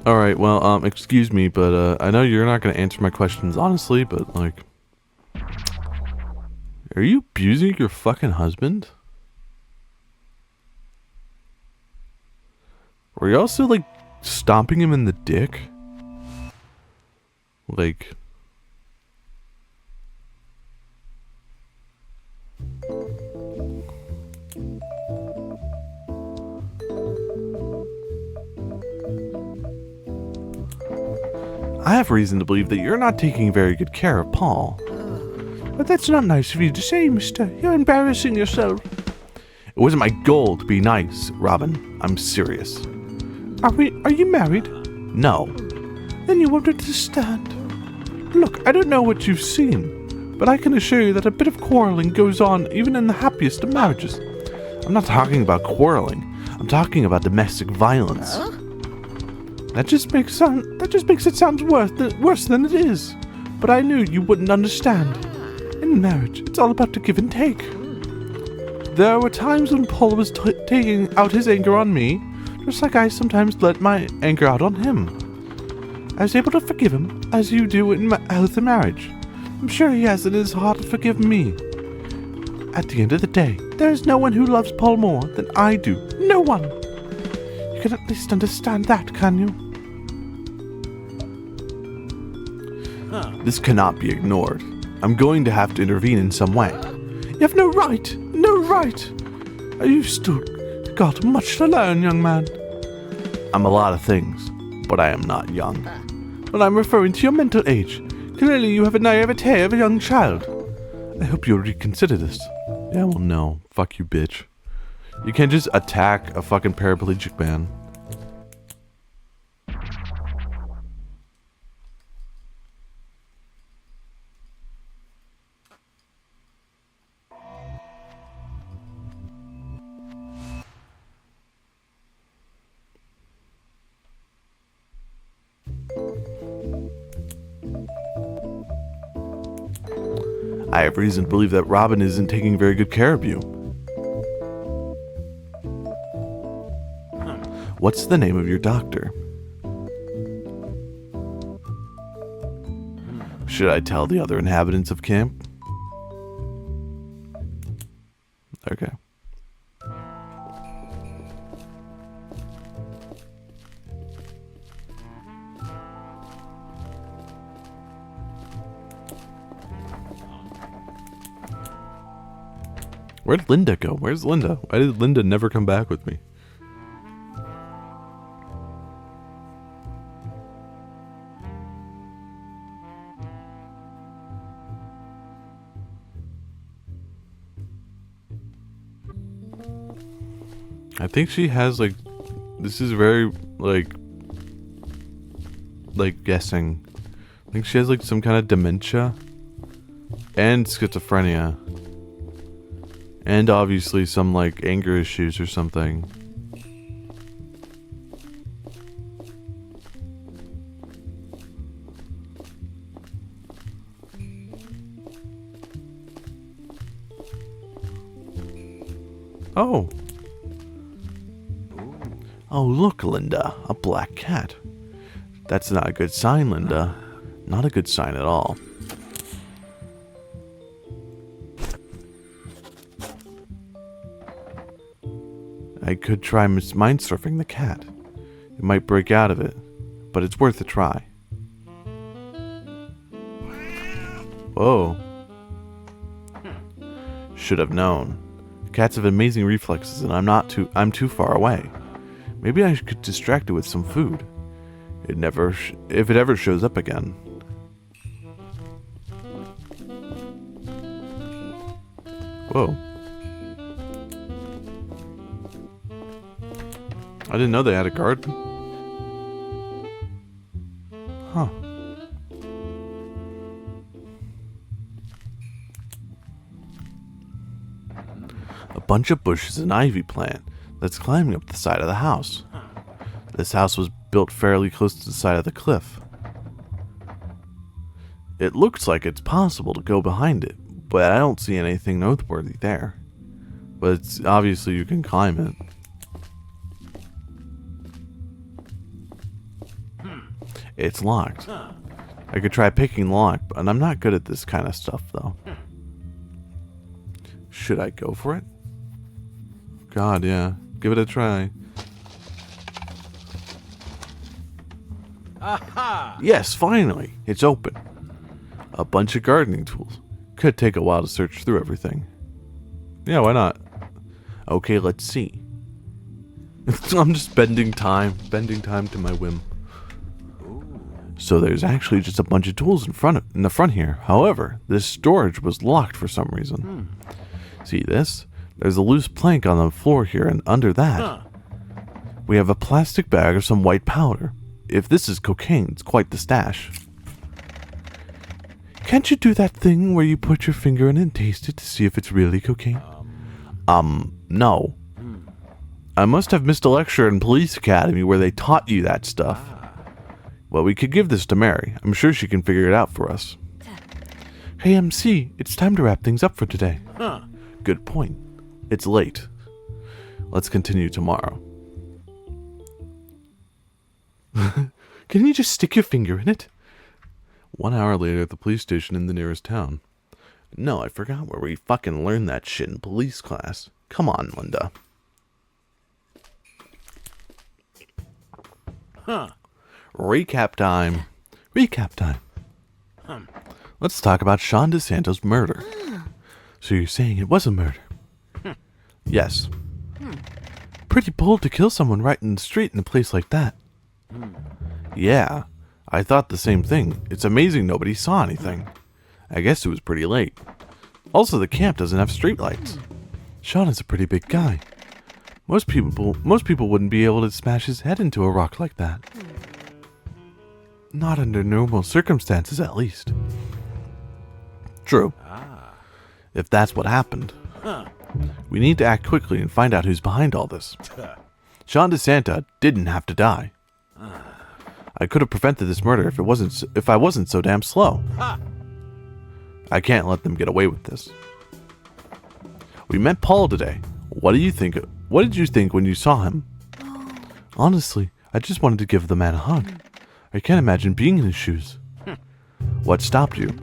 Alright, well, excuse me, but, I know you're not gonna answer my questions honestly, but, like... Are you abusing your fucking husband? Were you also, like, stomping him in the dick? Like... I have reason to believe that you're not taking very good care of Paul. But that's not nice of you to say, mister. You're embarrassing yourself. It wasn't my goal to be nice, Robin. I'm serious. Are you married? No. Then you won't understand. Look, I don't know what you've seen, but I can assure you that a bit of quarreling goes on even in the happiest of marriages. I'm not talking about quarreling. I'm talking about domestic violence. That just makes it sound worse than it is. But I knew you wouldn't understand. In marriage, it's all about the give and take. There were times when Paul was taking out his anger on me, just like I sometimes let my anger out on him. I was able to forgive him, as you do in healthy marriage. I'm sure he has in his heart to forgive me. At the end of the day, there is no one who loves Paul more than I do. No one! You can at least understand that, can you? This cannot be ignored. I'm going to have to intervene in some way. You have no right! No right! You've still got much to learn, young man. I'm a lot of things, but I am not young. Well, I'm referring to your mental age. Clearly you have a naivete of a young child. I hope you'll reconsider this. Yeah, well, no. Fuck you, bitch. You can't just attack a fucking paraplegic man. I have reason to believe that Robin isn't taking very good care of you. What's the name of your doctor? Should I tell the other inhabitants of camp? Okay. Where'd Linda go? Where's Linda? Why did Linda never come back with me? I think she has, like, this is very, like guessing. I think she has, like, some kind of dementia and schizophrenia. And obviously some, like, anger issues or something. Oh. Oh, look, Linda. A black cat. That's not a good sign, Linda. Not a good sign at all. I could try mind surfing the cat. It might break out of it, but it's worth a try. Whoa. Should have known. Cats have amazing reflexes and I'm too far away. Maybe I could distract it with some food. If it ever shows up again. Whoa. I didn't know they had a garden. Huh. A bunch of bushes and ivy plant that's climbing up the side of the house. This house was built fairly close to the side of the cliff. It looks like it's possible to go behind it, but I don't see anything noteworthy there. But it's obviously you can climb it. It's locked. I could try picking the lock, but I'm not good at this kind of stuff, though. Should I go for it? God, yeah. Give it a try. Aha! Yes, finally. It's open. A bunch of gardening tools. Could take a while to search through everything. Yeah, why not? Okay, let's see. I'm just bending time to my whim. So there's actually just a bunch of tools in the front here. However, this storage was locked for some reason. See this? There's a loose plank on the floor here, and under that, we have a plastic bag of some white powder. If this is cocaine, it's quite the stash. Can't you do that thing where you put your finger in it and taste it to see if it's really cocaine? No. I must have missed a lecture in Police Academy where they taught you that stuff. Well, we could give this to Mary. I'm sure she can figure it out for us. Hey, MC, it's time to wrap things up for today. Good point. It's late. Let's continue tomorrow. Can you just stick your finger in it? 1 hour later at the police station in the nearest town. No, I forgot where we fucking learned that shit in police class. Come on, Linda. Recap time. Let's talk about Sean DeSanto's murder. So you're saying it was a murder? Yes. Pretty bold to kill someone right in the street in a place like that. Yeah, I thought the same thing. It's amazing nobody saw anything. I guess it was pretty late. Also, the camp doesn't have streetlights. Sean is a pretty big guy. Most people wouldn't be able to smash his head into a rock like that. Not under normal circumstances, at least. True. If that's what happened, we need to act quickly and find out who's behind all this. Sean DeSanto didn't have to die. I could have prevented this murder if I wasn't so damn slow. I can't let them get away with this. We met Paul today. What did you think when you saw him? Honestly, I just wanted to give the man a hug. I can't imagine being in his shoes. What stopped you?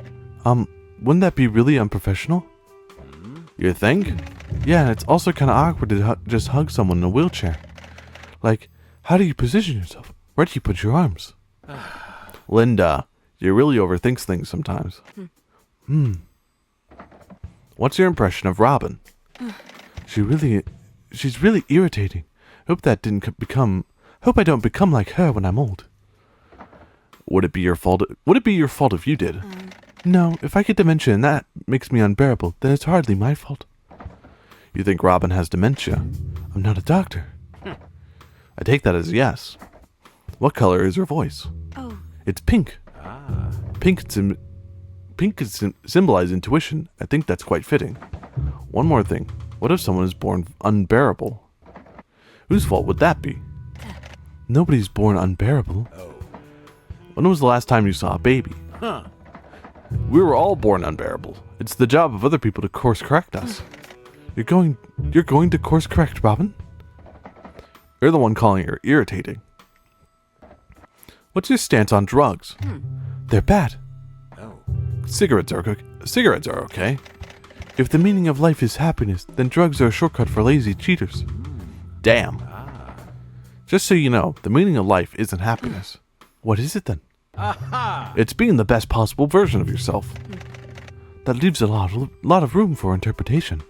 Wouldn't that be really unprofessional? You think? Yeah, and it's also kind of awkward to just hug someone in a wheelchair. Like, how do you position yourself? Where do you put your arms? Linda, you really overthink things sometimes. What's your impression of Robin? She's really irritating. Hope I don't become like her when I'm old. Would it be your fault if you did? No, if I get dementia and that makes me unbearable, then it's hardly my fault. You think Robin has dementia? I'm not a doctor. I take that as a yes. What color is her voice? It's pink. Pink symbolize intuition. I think that's quite fitting. One more thing. What if someone is born unbearable? Whose fault would that be? Nobody's born unbearable. When was the last time you saw a baby? We were all born unbearable. It's the job of other people to course correct us. You're going to course correct, Robin? You're the one calling her irritating. What's your stance on drugs? They're bad. Cigarettes are okay. If the meaning of life is happiness, then drugs are a shortcut for lazy cheaters. Damn. Just so you know, the meaning of life isn't happiness. What is it then? It's being the best possible version of yourself. That leaves a lot of room for interpretation.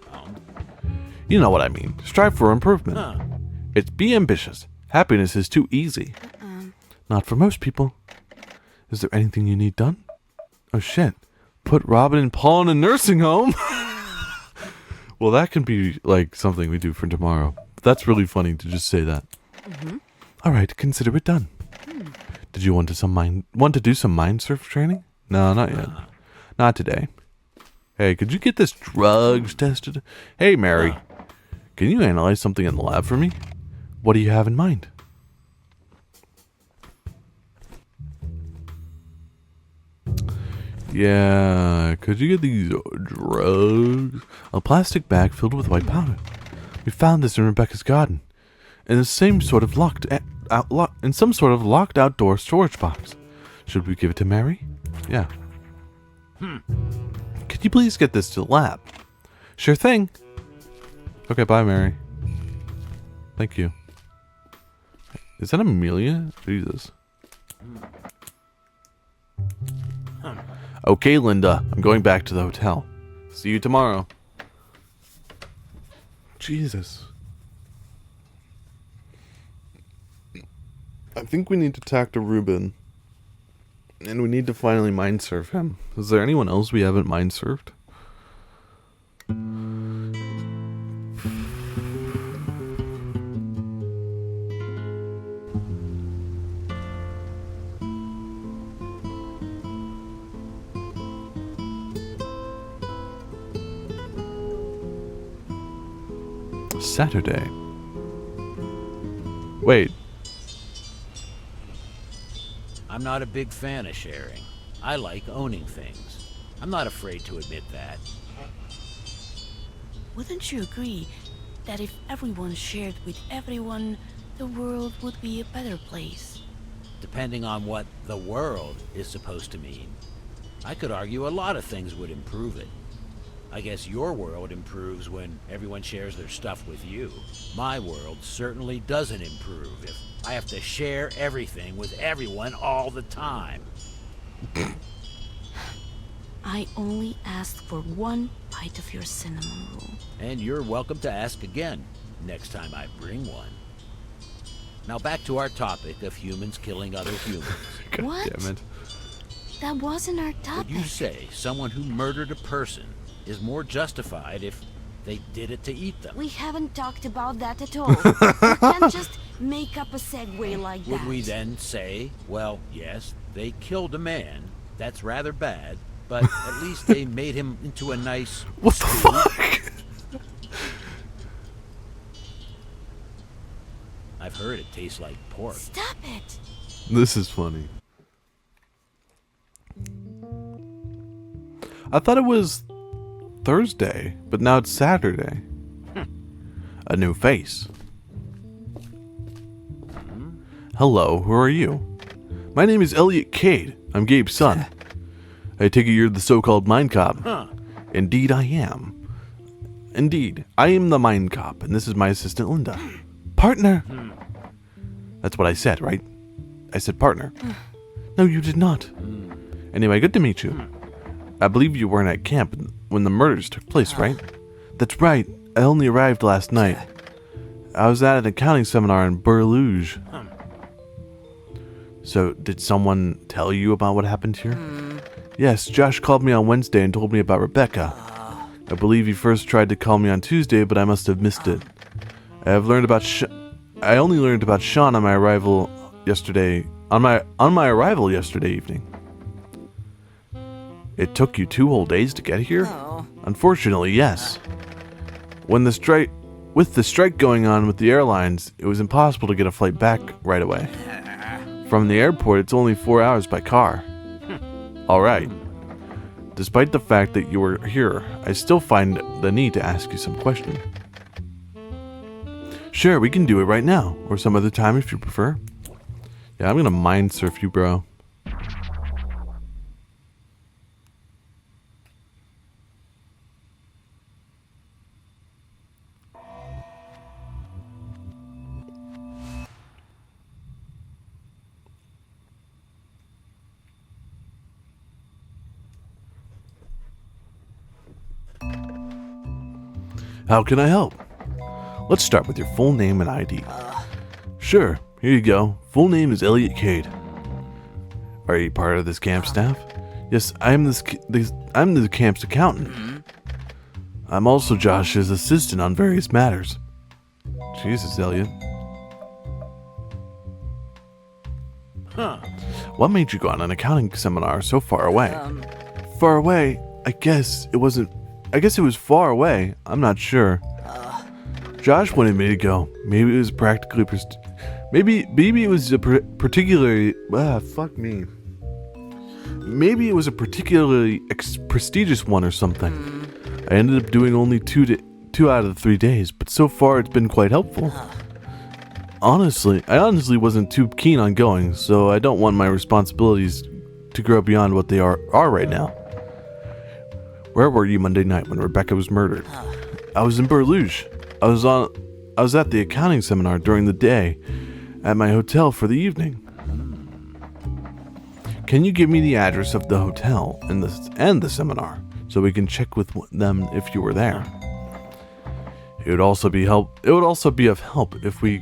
You know what I mean. Strive for improvement. It's be ambitious. Happiness is too easy. Not for most people. Is there anything you need done? Oh shit. Put Robin and Paul in a nursing home? Well, that can be like something we do for tomorrow. That's really funny to just say that. Alright, consider it done. Did you want to do some mind surf training? No, not yet. Not today. Hey, could you get this drugs tested? Hey, Mary. Can you analyze something in the lab for me? What do you have in mind? Yeah, could you get these drugs? A plastic bag filled with white powder. We found this in Rebecca's garden. In some sort of locked outdoor storage box. Should we give it to Mary? Yeah. Could you please get this to the lab? Sure thing. Okay, bye, Mary. Thank you. Is that Amelia? Jesus. Okay, Linda. I'm going back to the hotel. See you tomorrow. Jesus. I think we need to talk to Ruben. And we need to finally mind surf him. Is there anyone else we haven't mind surfed? Saturday. Wait. I'm not a big fan of sharing. I like owning things. I'm not afraid to admit that. Wouldn't you agree that if everyone shared with everyone, the world would be a better place? Depending on what the world is supposed to mean. I could argue a lot of things would improve it. I guess your world improves when everyone shares their stuff with you. My world certainly doesn't improve if I have to share everything with everyone all the time. I only asked for one bite of your cinnamon roll. And you're welcome to ask again next time I bring one. Now back to our topic of humans killing other humans. God What? damn it. That wasn't our Would topic. you say someone who murdered a person is more justified if they did it to eat them? We haven't talked about that at all. You can't just make up a segue like that. Would we then say, well, yes, they killed a man. That's rather bad, but at least they made him into a nice What the stew. fuck? I've heard it tastes like pork. Stop it! This is funny. I thought it was Thursday, but now it's Saturday. A new face. Hello, who are you? My name is Eliot Cade. I'm Gabe's son. I take it you're the so-called MindCop. Huh. Indeed, I am. Indeed, I am the MindCop, and this is my assistant, Linda. Partner! That's what I said, right? I said partner. No, you did not. Anyway, good to meet you. I believe you weren't at camp when the murders took place, right? That's right. I only arrived last night. I was at an accounting seminar in Burluge. So, did someone tell you about what happened here? Yes, Josh called me on Wednesday and told me about Rebecca. I believe he first tried to call me on Tuesday, but I must have missed it. I only learned about Sean on my arrival yesterday. On my arrival yesterday evening. It took you 2 whole days to get here? Unfortunately, yes. With the strike going on with the airlines, it was impossible to get a flight back right away. From the airport, it's only 4 hours by car. Alright. Despite the fact that you were here, I still find the need to ask you some questions. Sure, we can do it right now, or some other time if you prefer. Yeah, I'm gonna mind surf you, bro. How can I help? Let's start with your full name and ID. Sure, here you go. Full name is Eliot Cade. Are you part of this camp staff? Yes, I'm the camp's accountant. I'm also Josh's assistant on various matters. Jesus, Eliot. Huh. What made you go on an accounting seminar so far away? Far away? I guess it was far away. I'm not sure. Josh wanted me to go. Maybe it was practically maybe it was a particularly fuck me. Maybe it was a particularly prestigious one or something. I ended up doing only 2 out of the 3 days, but so far it's been quite helpful. I honestly wasn't too keen on going, so I don't want my responsibilities to grow beyond what they are right now. Where were you Monday night when Rebecca was murdered? I was in Berluge. I was at the accounting seminar during the day at my hotel for the evening. Can you give me the address of the hotel and the seminar so we can check with them if you were there? It would also be of help if we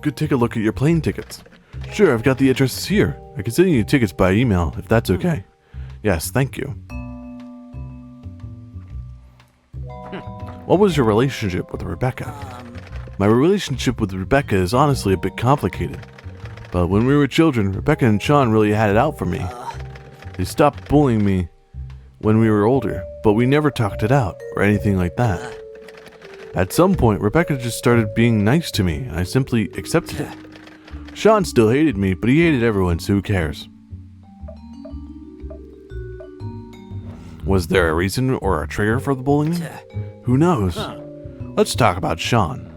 could take a look at your plane tickets. Sure, I've got the addresses here. I can send you tickets by email if that's okay. Yes, thank you. What was your relationship with Rebecca? My relationship with Rebecca is honestly a bit complicated. But when we were children, Rebecca and Sean really had it out for me. They stopped bullying me when we were older, but we never talked it out or anything like that. At some point, Rebecca just started being nice to me, and I simply accepted it. Sean still hated me, but he hated everyone, so who cares? Was there a reason or a trigger for the bullying? Who knows? Let's talk about Sean.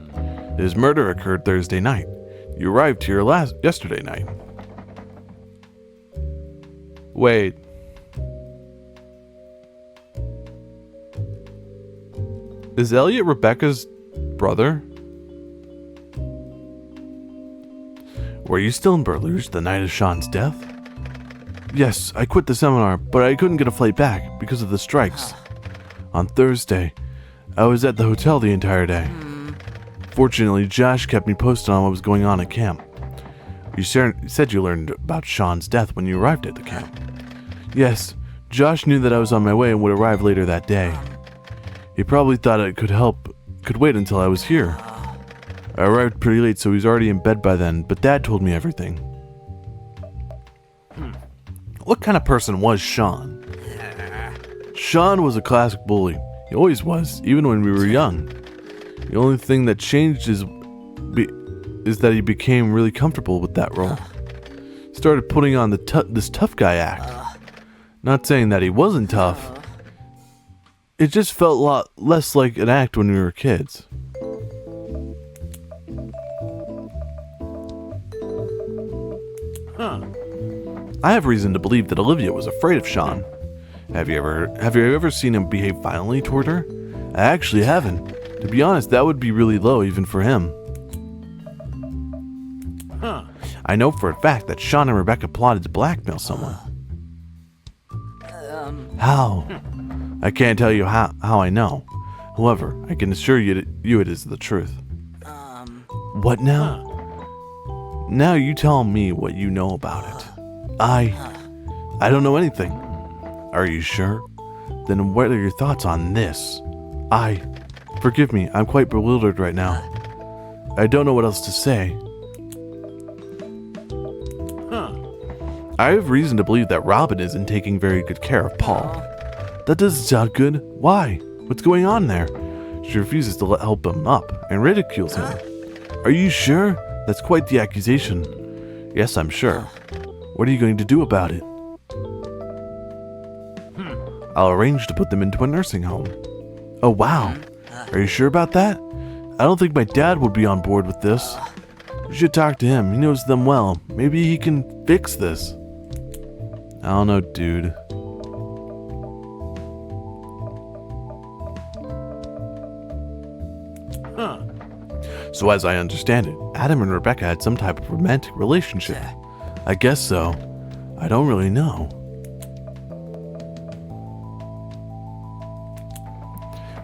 His murder occurred Thursday night. You arrived here yesterday night. Wait. Is Eliot Rebecca's brother? Were you still in Berluge the night of Sean's death? Yes, I quit the seminar, but I couldn't get a flight back because of the strikes. On Thursday, I was at the hotel the entire day. Fortunately, Josh kept me posted on what was going on at camp. You said you learned about Sean's death when you arrived at the camp. Yes, Josh knew that I was on my way and would arrive later that day. He probably thought it could wait until I was here. I arrived pretty late, so he was already in bed by then, but Dad told me everything. What kind of person was Sean? Sean was a classic bully. He always was, even when we were young. The only thing that changed is that he became really comfortable with that role. Started putting on this tough guy act. Not saying that he wasn't tough. It just felt a lot less like an act when we were kids. I have reason to believe that Olivia was afraid of Sean. Have you ever seen him behave violently toward her? I actually haven't. To be honest, that would be really low even for him. I know for a fact that Sean and Rebecca plotted to blackmail someone. How? I can't tell you how I know. However, I can assure you it is the truth. What now? Now you tell me what you know about it. I don't know anything. Are you sure? Then what are your thoughts on this? Forgive me, I'm quite bewildered right now. I don't know what else to say. I have reason to believe that Robin isn't taking very good care of Paul. That doesn't sound good. Why? What's going on there? She refuses to help him up and ridicules him. Are you sure? That's quite the accusation. Yes, I'm sure. What are you going to do about it? I'll arrange to put them into a nursing home. Oh, wow. Are you sure about that? I don't think my dad would be on board with this. You should talk to him. He knows them well. Maybe he can fix this. I don't know, dude. So as I understand it, Adam and Rebecca had some type of romantic relationship. I guess so. I don't really know.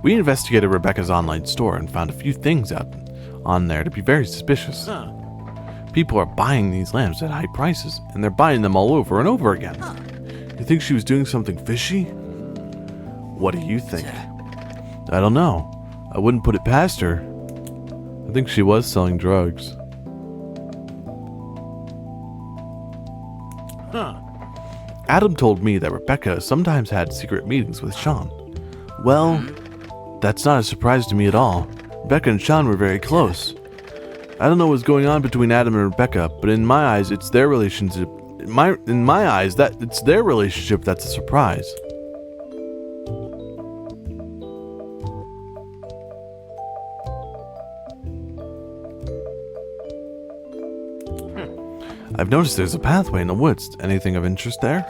We investigated Rebecca's online store and found a few things out on there to be very suspicious. People are buying these lamps at high prices, and they're buying them all over and over again. You think she was doing something fishy? What do you think? I don't know. I wouldn't put it past her. I think she was selling drugs. Adam told me that Rebecca sometimes had secret meetings with Sean. Well, that's not a surprise to me at all. Rebecca and Sean were very close. I don't know what's going on between Adam and Rebecca, but in my eyes, it's their relationship. In my eyes, it's their relationship that's a surprise. I've noticed there's a pathway in the woods. Anything of interest there?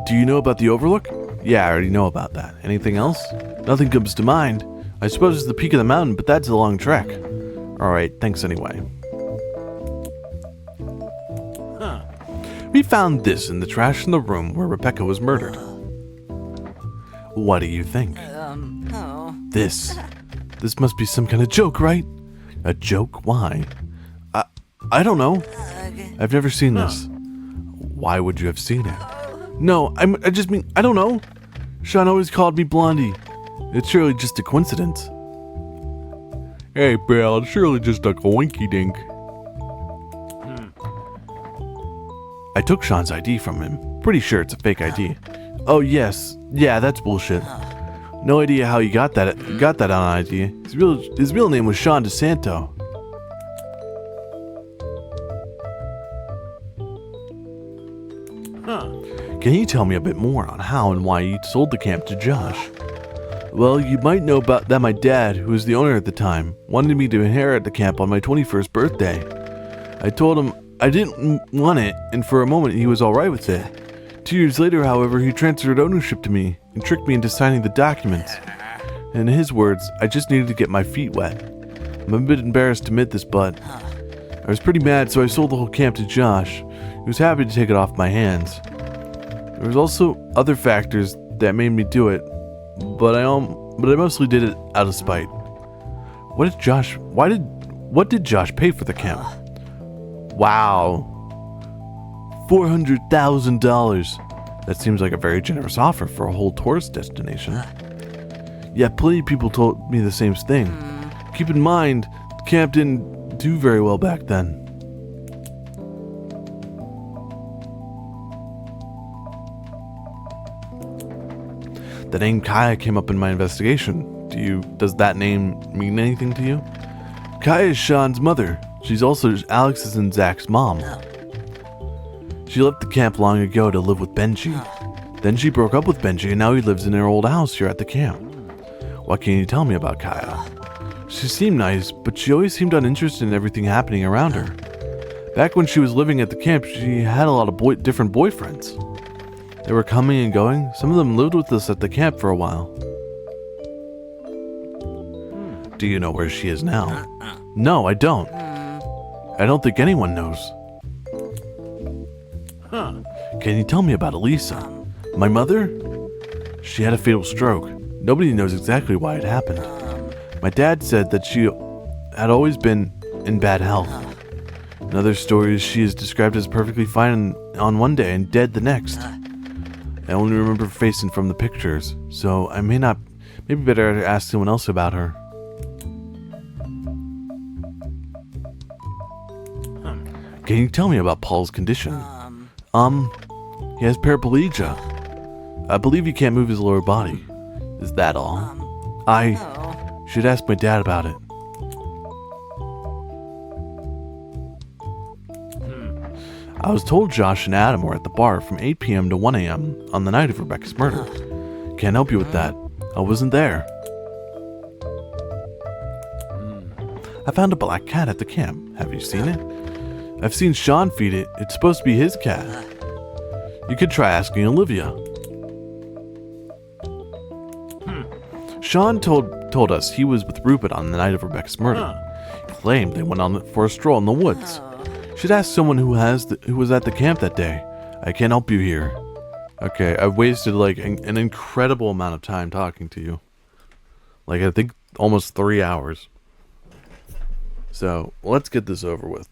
Do you know about the overlook? Yeah, I already know about that. Anything else? Nothing comes to mind. I suppose it's the peak of the mountain, but that's a long trek. Alright, thanks anyway. We found this in the trash in the room where Rebecca was murdered. What do you think? This must be some kind of joke, right? A joke? Why? I don't know. I've never seen this. Why would you have seen it? No, I just mean, I don't know. Sean always called me Blondie. It's surely just a coincidence. Hey, pal, it's surely just a coinky-dink. I took Sean's ID from him. Pretty sure it's a fake ID. Oh, yes. Yeah, that's bullshit. No idea how he got that on ID. His real name was Sean DeSanto. Can you tell me a bit more on how and why you sold the camp to Josh? Well, you might know about that my dad, who was the owner at the time, wanted me to inherit the camp on my 21st birthday. I told him I didn't want it, and for a moment he was alright with it. 2 years later, however, he transferred ownership to me and tricked me into signing the documents. In his words, I just needed to get my feet wet. I'm a bit embarrassed to admit this, but I was pretty mad, so I sold the whole camp to Josh. He was happy to take it off my hands. There was also other factors that made me do it, but I mostly did it out of spite. What did Josh pay for the camp? Wow. $400,000. That seems like a very generous offer for a whole tourist destination. Yeah, plenty of people told me the same thing. Keep in mind, the camp didn't do very well back then. The name Kaya came up in my investigation. Does that name mean anything to you? Kaya is Sean's mother. She's also Alex's and Zach's mom. She left the camp long ago to live with Benji. Then she broke up with Benji and now he lives in her old house here at the camp. What can you tell me about Kaya? She seemed nice, but she always seemed uninterested in everything happening around her. Back when she was living at the camp, she had a lot of different boyfriends. They were coming and going. Some of them lived with us at the camp for a while. Do you know where she is now? No, I don't. I don't think anyone knows. Can you tell me about Elisa? My mother? She had a fatal stroke. Nobody knows exactly why it happened. My dad said that she had always been in bad health. In other stories, she is described as perfectly fine on one day and dead the next. I only remember her face from the pictures, so I maybe better ask someone else about her. Can you tell me about Paul's condition? He has paraplegia. I believe he can't move his lower body. Is that all? I should ask my dad about it. I was told Josh and Adam were at the bar from 8 p.m. to 1 a.m. on the night of Rebecca's murder. Can't help you with that. I wasn't there. I found a black cat at the camp. Have you seen it? I've seen Sean feed it. It's supposed to be his cat. You could try asking Olivia. Sean told us he was with Rupert on the night of Rebecca's murder. He claimed they went on for a stroll in the woods. Should ask someone who was at the camp that day. I can't help you here. Okay, I've wasted like an incredible amount of time talking to you. Like I think almost 3 hours. So let's get this over with.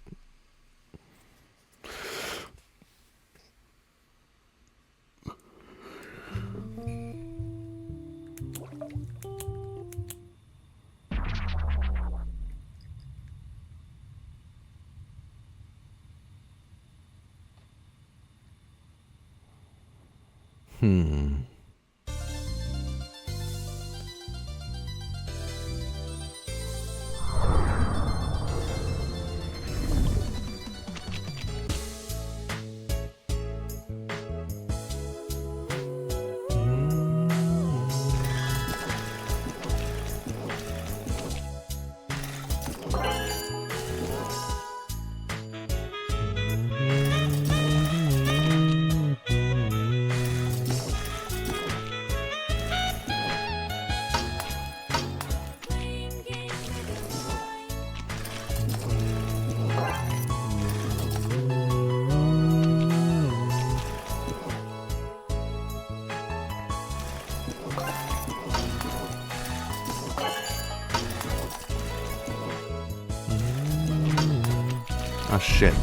Oh, shit.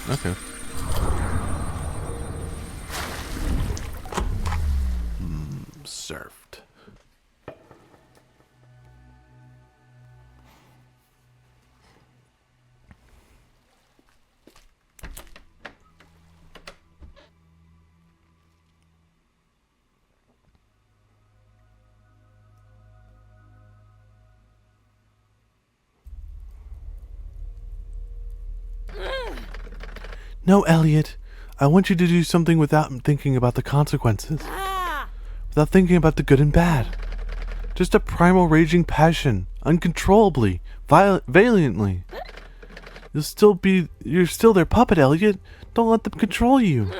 Okay. Surfed. No, Eliot. I want you to do something without thinking about the consequences. Without thinking about the good and bad. Just a primal raging passion, uncontrollably, valiantly. You're still their puppet, Eliot. Don't let them control you.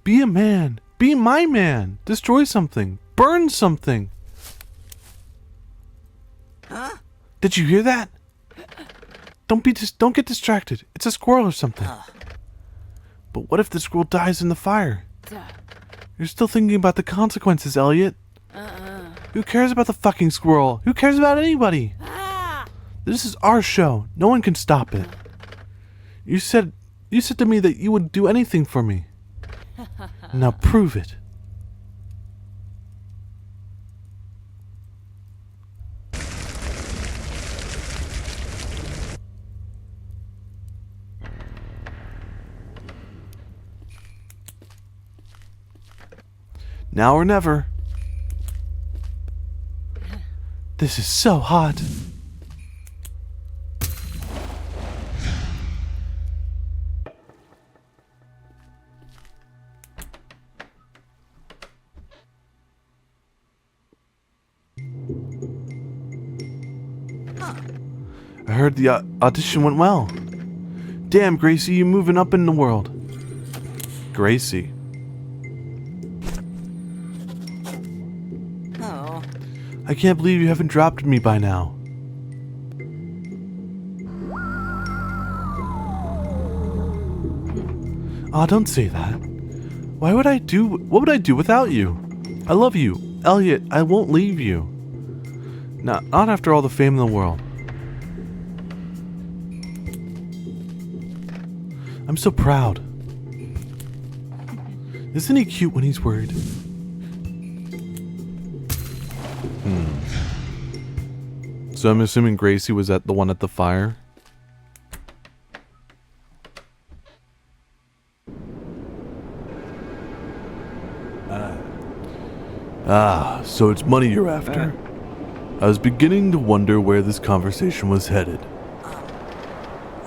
Be a man. Be my man. Destroy something. Burn something. Did you hear that? Don't get distracted. It's a squirrel or something. But what if the squirrel dies in the fire? You're still thinking about the consequences, Eliot. Who cares about the fucking squirrel? Who cares about anybody? This is our show. No one can stop it. You said to me that you would do anything for me. Now prove it. Now or never. This is so hot. I heard the audition went well. Damn, Gracie, you moving up in the world. Gracie. I can't believe you haven't dropped me by now. Aw, don't say that. What would I do without you? I love you. Eliot, I won't leave you. Not after all the fame in the world. I'm so proud. Isn't he cute when he's worried? So I'm assuming Gracie was the one at the fire? So it's money you're after. I was beginning to wonder where this conversation was headed.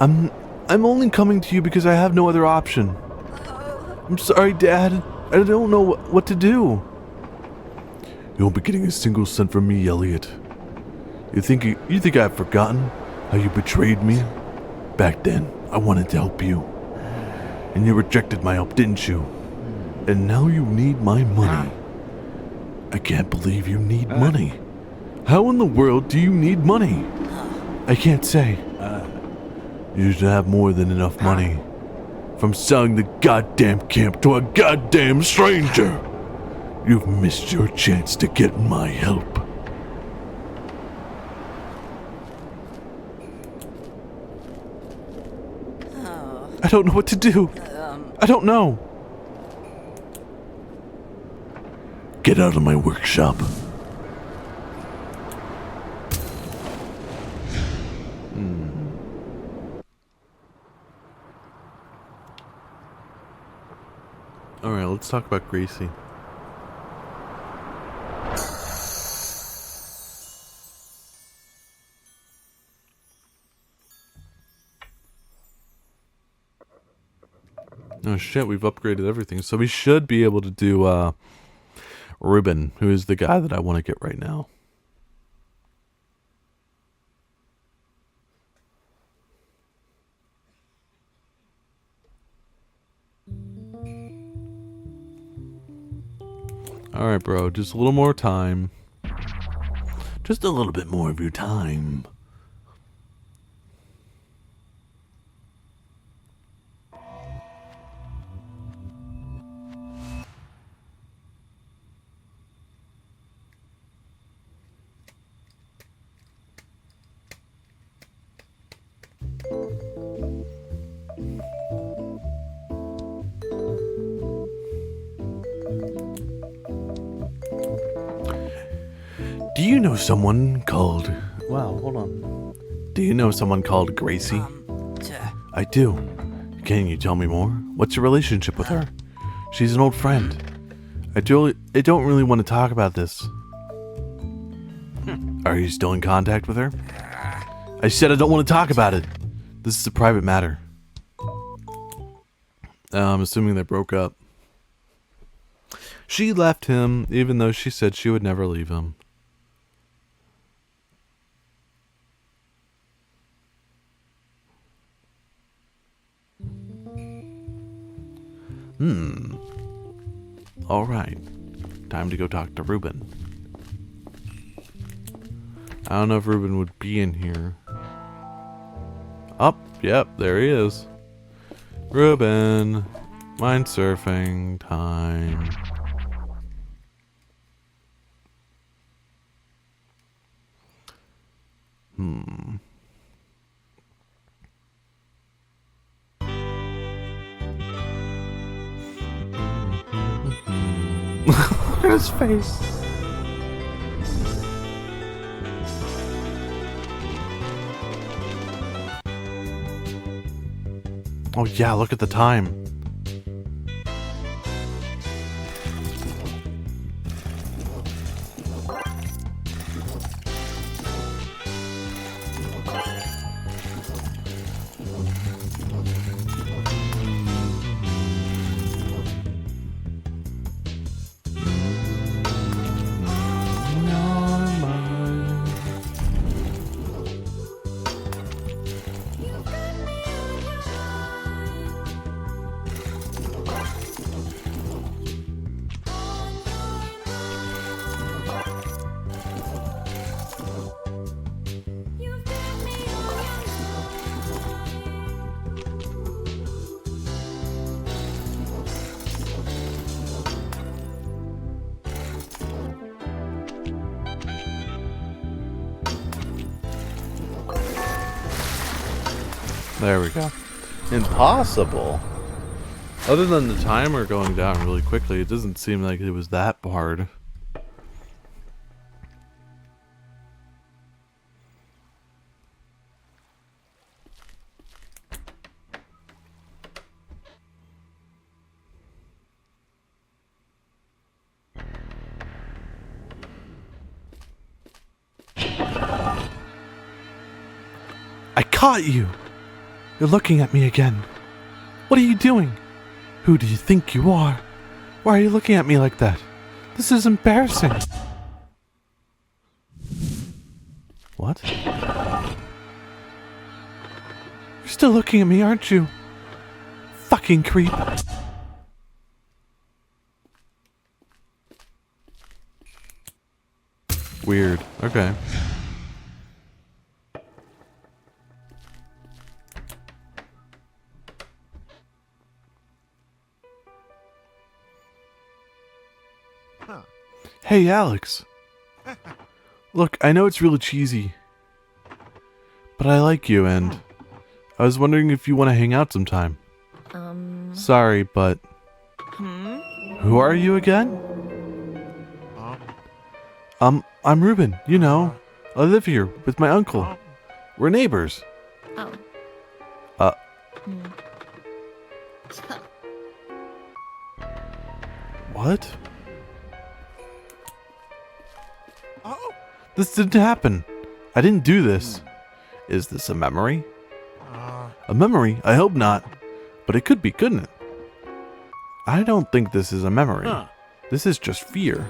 I'm only coming to you because I have no other option. I'm sorry, Dad. I don't know what to do. You won't be getting a single cent from me, Eliot. You think I've forgotten how you betrayed me? Back then, I wanted to help you. And you rejected my help, didn't you? And now you need my money. I can't believe you need money. How in the world do you need money? I can't say. You should have more than enough money. From selling the goddamn camp to a goddamn stranger. You've missed your chance to get my help. I don't know what to do. I don't know. Get out of my workshop. Alright, let's talk about Gracie. Oh shit, we've upgraded everything. So we should be able to do Ruben, who is the guy that I want to get right now. Alright, bro, just a little more time. Just a little bit more of your time. you know someone called... Wow, hold on. Do you know someone called Gracie? I do. Can you tell me more? What's your relationship with her? She's an old friend. I don't really want to talk about this. Are you still in contact with her? I said I don't want to talk about it. This is a private matter. I'm assuming they broke up. She left him, even though she said she would never leave him. Alright. Time to go talk to Ruben. I don't know if Ruben would be in here. Oh, yep, there he is. Ruben. Mind surfing time. Look at his face. Oh yeah, look at the time. There we go. Impossible. Other than the timer going down really quickly, it doesn't seem like it was that hard. I caught you! You're looking at me again. What are you doing? Who do you think you are? Why are you looking at me like that? This is embarrassing. What? You're still looking at me, aren't you? Fucking creep. Weird. Okay. Hey, Alex. Look, I know it's really cheesy, but I like you, and I was wondering if you want to hang out sometime. Sorry, but... Who are you again? I'm Ruben, you know. I live here with my uncle. We're neighbors. What? This didn't happen. I didn't do this. Is this a memory? A memory? I hope not. But it could be, couldn't it? I don't think this is a memory. This is just fear.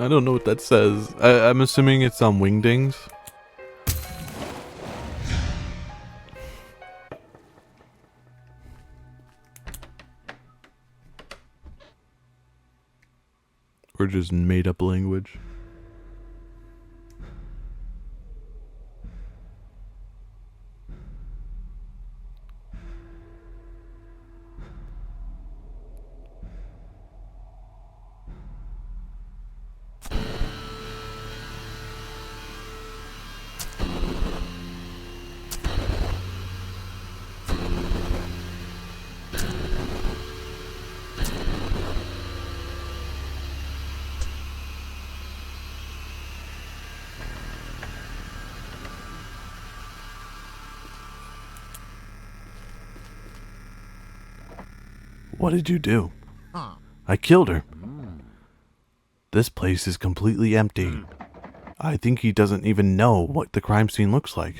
I don't know what that says. I'm assuming it's on Wingdings. Or just made up language. What did you do? I killed her. This place is completely empty. I think he doesn't even know what the crime scene looks like.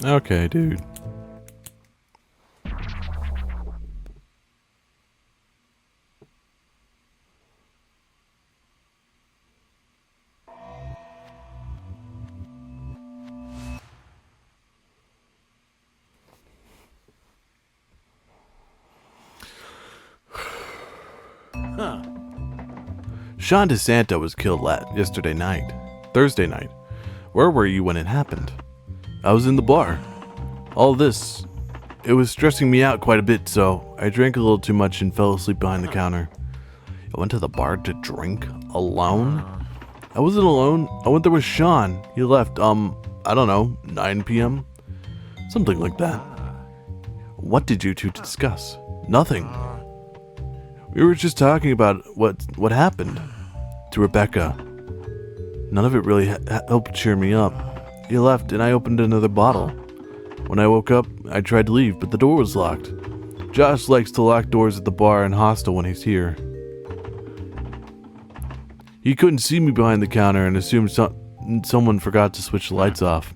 Okay, dude. Huh. Sean DeSanta was killed Thursday night. Where were you when it happened? I was in the bar. All this, it was stressing me out quite a bit, so I drank a little too much and fell asleep behind the counter. I went to the bar to drink alone? I wasn't alone. I went there with Sean. He left, I don't know, 9 p.m.? Something like that. What did you two discuss? Nothing. We were just talking about what happened to Rebecca. None of it really helped cheer me up. He left and I opened another bottle. When I woke up, I tried to leave, but the door was locked. Josh likes to lock doors at the bar and hostel when he's here. He couldn't see me behind the counter and assumed someone forgot to switch the lights off.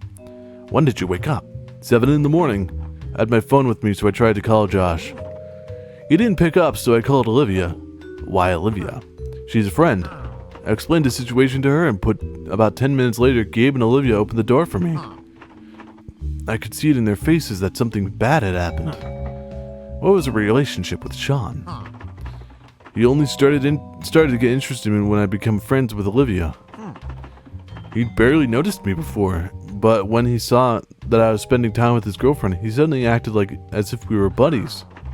When did you wake up? 7 in the morning. I had my phone with me, so I tried to call Josh. He didn't pick up, so I called Olivia. Why Olivia? She's a friend. I explained the situation to her and about 10 minutes later, Gabe and Olivia opened the door for me. I could see it in their faces that something bad had happened. What was a relationship with Sean? He only started to get interested in me when I became friends with Olivia. He'd barely noticed me before, but when he saw that I was spending time with his girlfriend, he suddenly acted as if we were buddies.